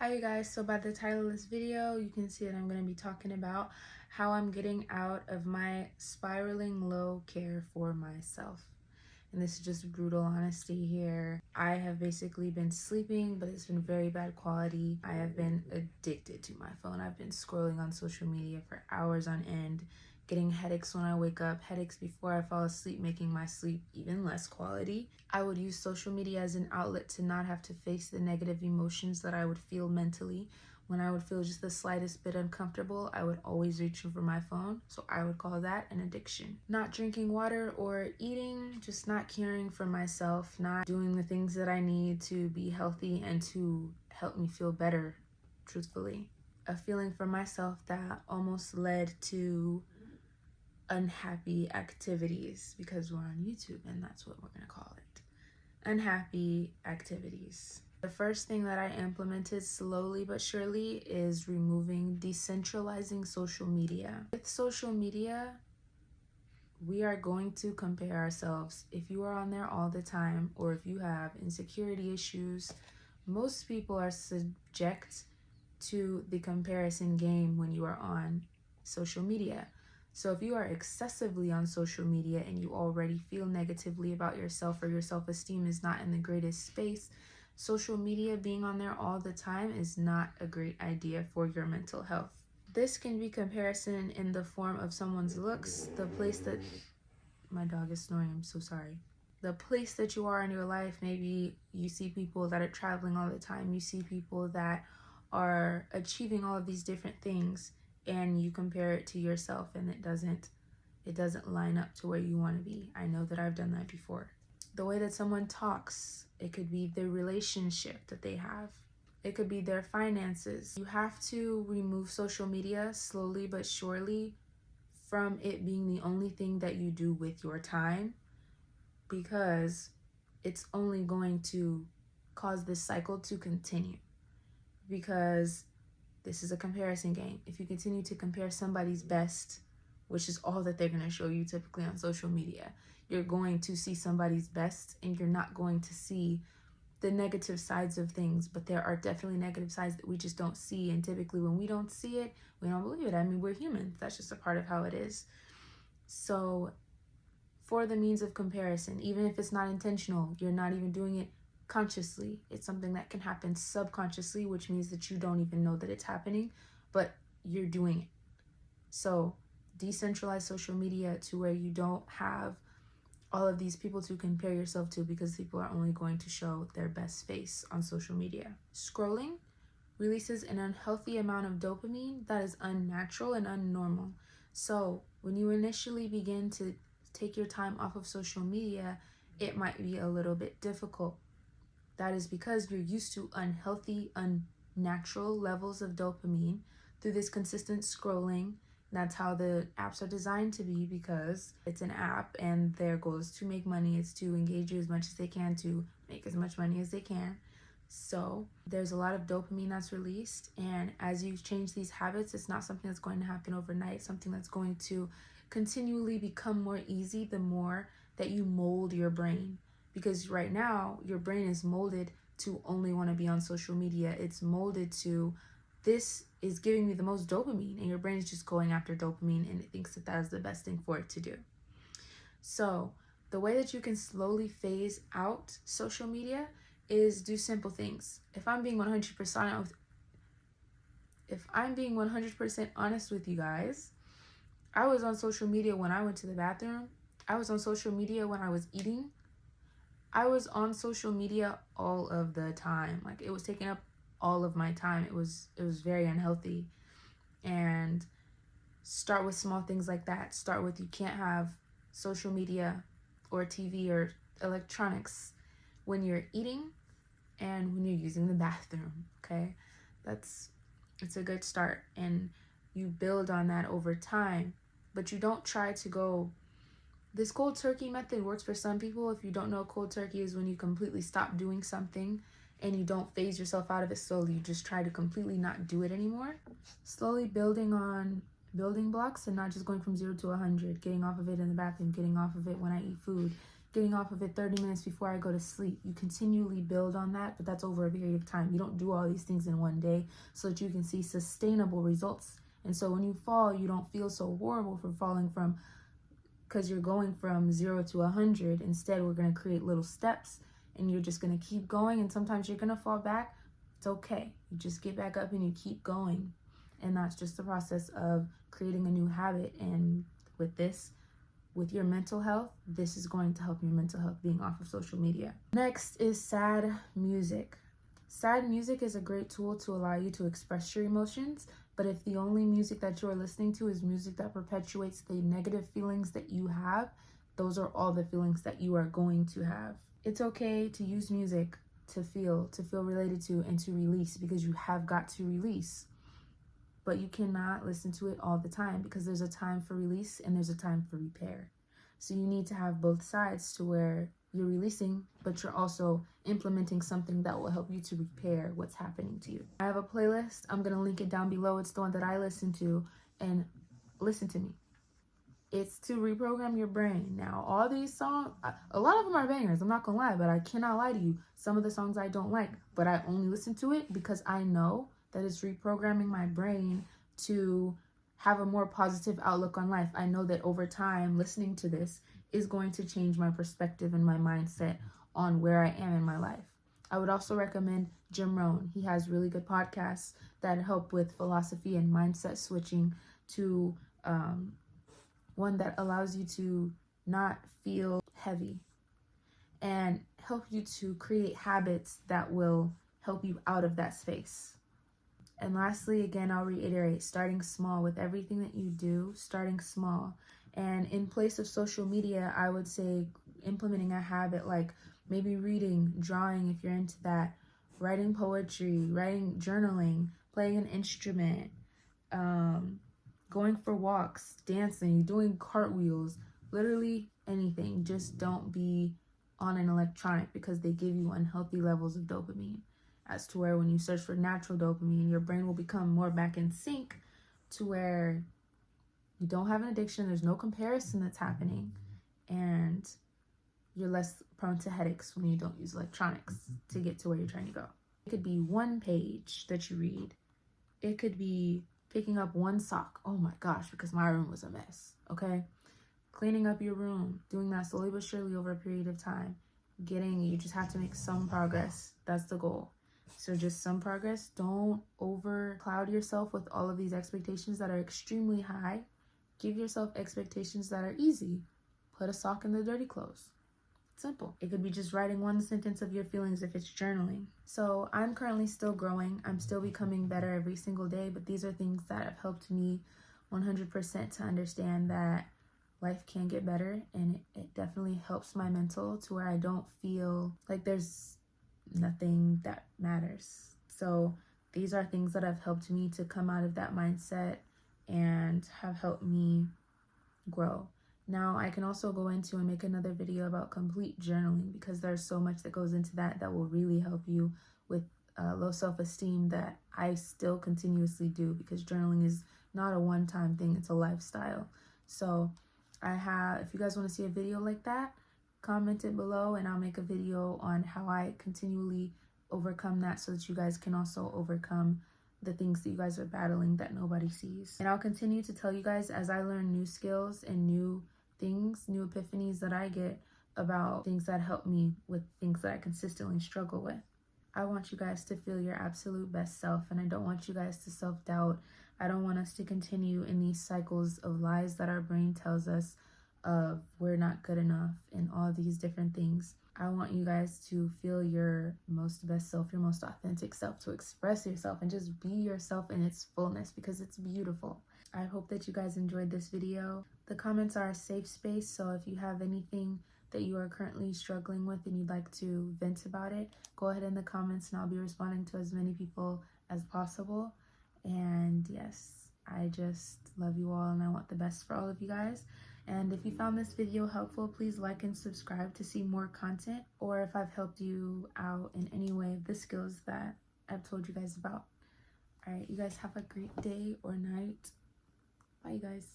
Hi you guys, so by the title of this video, you can see that I'm going to be talking about how I'm getting out of my spiraling low care for myself. And this is just brutal honesty here. I have basically been sleeping, but it's been very bad quality. I have been addicted to my phone. I've been scrolling on social media for hours on end, getting headaches when I wake up, headaches before I fall asleep, making my sleep even less quality. I would use social media as an outlet to not have to face the negative emotions that I would feel mentally. When I would feel just the slightest bit uncomfortable, I would always reach for my phone. So I would call that an addiction. Not drinking water or eating, just not caring for myself, not doing the things that I need to be healthy and to help me feel better, truthfully. A feeling for myself that almost led to unhappy activities, because we're on YouTube and that's what we're gonna call it. Unhappy activities. The first thing that I implemented slowly but surely is decentralizing social media. With social media, we are going to compare ourselves. If you are on there all the time, or if you have insecurity issues, most people are subject to the comparison game when you are on social media. So if you are excessively on social media and you already feel negatively about yourself, or your self-esteem is not in the greatest space, social media, being on there all the time, is not a great idea for your mental health. This can be comparison in the form of someone's looks, the place that... My dog is snoring, I'm so sorry. The place that you are in your life. Maybe you see people that are traveling all the time. You see people that are achieving all of these different things, and you compare it to yourself, and it doesn't line up to where you want to be. I know that I've done that before. The way that someone talks, it could be the relationship that they have. It could be their finances. You have to remove social media slowly but surely from it being the only thing that you do with your time, because it's only going to cause this cycle to continue, because this is a comparison game. If you continue to compare somebody's best, which is all that they're going to show you typically on social media, you're going to see somebody's best and you're not going to see the negative sides of things. But there are definitely negative sides that we just don't see, and typically when we don't see it, we don't believe it. I mean, we're human. That's just a part of how it is. So for the means of comparison, even if it's not intentional, you're not even doing it consciously, it's something that can happen subconsciously, which means that you don't even know that it's happening, but you're doing it. So decentralize social media to where you don't have all of these people to compare yourself to, because people are only going to show their best face on social media. Scrolling releases an unhealthy amount of dopamine that is unnatural and unnormal. So when you initially begin to take your time off of social media, it might be a little bit difficult. That is because you're used to unhealthy, unnatural levels of dopamine through this consistent scrolling. That's how the apps are designed to be, because it's an app and their goal is to make money. It's to engage you as much as they can to make as much money as they can. So there's a lot of dopamine that's released, and as you change these habits, it's not something that's going to happen overnight. It's something that's going to continually become more easy the more that you mold your brain. Because right now, your brain is molded to only want to be on social media. It's molded to, this is giving me the most dopamine, and your brain is just going after dopamine, and it thinks that that is the best thing for it to do. So the way that you can slowly phase out social media is do simple things. If I'm being 100% honest with you guys, I was on social media when I went to the bathroom. I was on social media when I was eating. I was on social media all of the time. Like, it was taking up all of my time. It was very unhealthy. And start with small things like that. Start with, you can't have social media or TV or electronics when you're eating and when you're using the bathroom, okay? It's a good start, and you build on that over time. But you don't try to go, this cold turkey method works for some people. If you don't know, cold turkey is when you completely stop doing something and you don't phase yourself out of it slowly. You just try to completely not do it anymore. Slowly building on building blocks, and not just going from 0 to 100, getting off of it in the bathroom, getting off of it when I eat food, getting off of it 30 minutes before I go to sleep. You continually build on that, but that's over a period of time. You don't do all these things in one day so that you can see sustainable results. And so when you fall, you don't feel so horrible for falling from, because you're going from 0 to 100. Instead, we're going to create little steps and you're just going to keep going. And sometimes you're going to fall back. It's okay. You just get back up and you keep going. And that's just the process of creating a new habit. And with this, with your mental health, this is going to help your mental health being off of social media. Next is sad music. Sad music is a great tool to allow you to express your emotions, but if the only music that you are listening to is music that perpetuates the negative feelings that you have, those are all the feelings that you are going to have. It's okay to use music to feel related to, and to release, because you have got to release. But you cannot listen to it all the time, because there's a time for release and there's a time for repair. So you need to have both sides, to where you're releasing, but you're also implementing something that will help you to repair what's happening to you. I have a playlist. I'm going to link it down below. It's the one that I listen to, and listen to me. It's to reprogram your brain. Now, all these songs, a lot of them are bangers, I'm not going to lie, but I cannot lie to you. Some of the songs I don't like, but I only listen to it because I know that is reprogramming my brain to have a more positive outlook on life. I know that over time, listening to this is going to change my perspective and my mindset on where I am in my life. I would also recommend Jim Rohn. He has really good podcasts that help with philosophy and mindset switching to one that allows you to not feel heavy and help you to create habits that will help you out of that space. And lastly, again, I'll reiterate, starting small with everything that you do, starting small. And in place of social media, I would say implementing a habit like maybe reading, drawing if you're into that, writing poetry, journaling, playing an instrument, going for walks, dancing, doing cartwheels, literally anything. Just don't be on an electronic, because they give you unhealthy levels of dopamine. As to where when you search for natural dopamine, your brain will become more back in sync to where you don't have an addiction, there's no comparison that's happening, and you're less prone to headaches when you don't use electronics to get to where you're trying to go. It could be one page that you read. It could be picking up one sock. Oh my gosh, because my room was a mess, okay? Cleaning up your room, doing that slowly but surely over a period of time. You just have to make some progress. That's the goal. So just some progress. Don't overcloud yourself with all of these expectations that are extremely high. Give yourself expectations that are easy. Put a sock in the dirty clothes. Simple. It could be just writing one sentence of your feelings if it's journaling. So I'm currently still growing. I'm still becoming better every single day, but these are things that have helped me 100% to understand that life can get better, and it definitely helps my mental to where I don't feel like there's nothing that matters. So these are things that have helped me to come out of that mindset and have helped me grow. Now I can also go into and make another video about complete journaling, because there's so much that goes into that will really help you with low self-esteem that I still continuously do, because journaling is not a one-time thing, it's a lifestyle. So if you guys want to see a video like that, comment it below and I'll make a video on how I continually overcome that, so that you guys can also overcome the things that you guys are battling that nobody sees. And I'll continue to tell you guys as I learn new skills and new things, new epiphanies that I get about things that help me with things that I consistently struggle with. I want you guys to feel your absolute best self, and I don't want you guys to self-doubt. I don't want us to continue in these cycles of lies that our brain tells us of we're not good enough and all these different things. I want you guys to feel your most best self, your most authentic self, to express yourself and just be yourself in its fullness, because it's beautiful. I hope that you guys enjoyed this video. The comments are a safe space, so if you have anything that you are currently struggling with and you'd like to vent about it, go ahead in the comments and I'll be responding to as many people as possible. And yes, I just love you all and I want the best for all of you guys. And if you found this video helpful, please like and subscribe to see more content, or if I've helped you out in any way of the skills that I've told you guys about. All right, you guys have a great day or night. Bye, you guys.